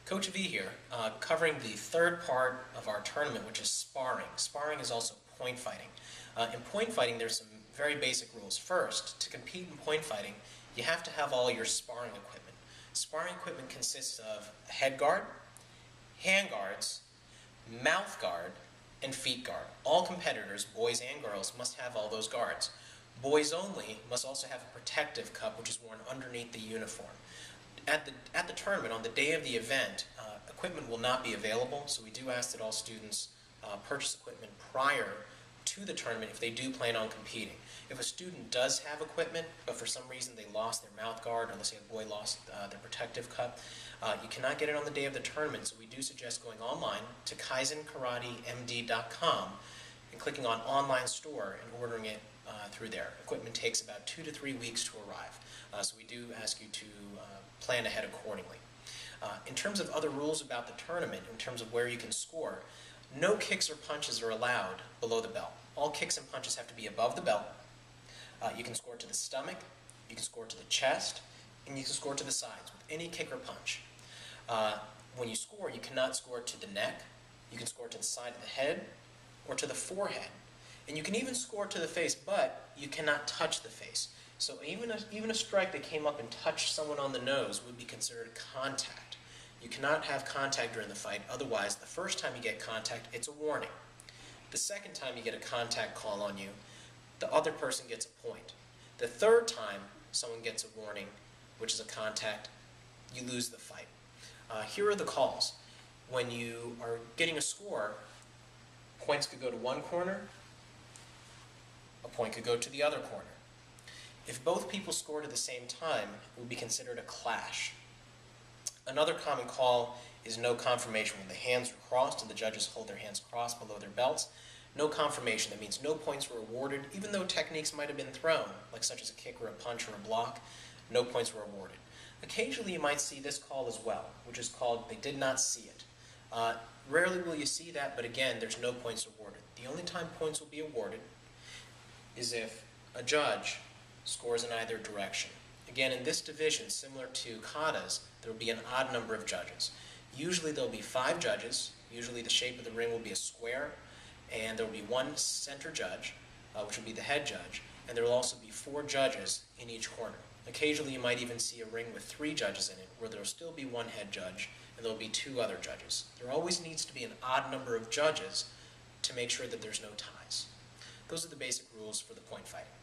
Coach V here, covering the third part of our tournament, which is sparring. Sparring is also point fighting. In point fighting, there's some very basic rules. First, to compete in point fighting, you have to have all your sparring equipment. Sparring equipment consists of a head guard, hand guards, mouth guard, and feet guard. All competitors, boys and girls, must have all those guards. Boys only must also have a protective cup, which is worn underneath the uniform. At the tournament, on the day of the event, equipment will not be available, so we do ask that all students purchase equipment prior to the tournament if they do plan on competing. If a student does have equipment, but for some reason they lost their mouth guard, or let's say a boy lost their protective cup, you cannot get it on the day of the tournament, so we do suggest going online to kaizenkaratemd.com and clicking on online store and ordering it through there. Equipment takes about 2 to 3 weeks to arrive, so we do ask you to plan ahead accordingly. In terms of other rules about the tournament, in terms of where you can score, no kicks or punches are allowed below the belt. All kicks and punches have to be above the belt. You can score to the stomach, you can score to the chest, and you can score to the sides with any kick or punch. When you score, you cannot score to the neck, you can score to the side of the head, or to the forehead. And you can even score to the face, but you cannot touch the face. So even a strike that came up and touched someone on the nose would be considered contact. You cannot have contact during the fight, otherwise the first time you get contact, it's a warning. The second time you get a contact call on you, the other person gets a point. The third time someone gets a warning, which is a contact, you lose the fight. Here are the calls. When you are getting a score, points could go to one corner, a point could go to the other corner. If both people scored at the same time, it would be considered a clash. Another common call is no confirmation. When the hands are crossed and the judges hold their hands crossed below their belts, no confirmation. That means no points were awarded, even though techniques might have been thrown, like such as a kick or a punch or a block, no points were awarded. Occasionally you might see this call as well, which is called they did not see it. Rarely will you see that, but again, there's no points awarded. The only time points will be awarded is if a judge scores in either direction. Again, in this division, similar to kata's, there will be an odd number of judges. Usually there will be 5 judges. Usually the shape of the ring will be a square, and there will be one center judge, which will be the head judge, and there will also be 4 judges in each corner. Occasionally you might even see a ring with 3 judges in it, where there will still be one head judge, and there will be 2 other judges. There always needs to be an odd number of judges to make sure that there's no ties. Those are the basic rules for the point fighting.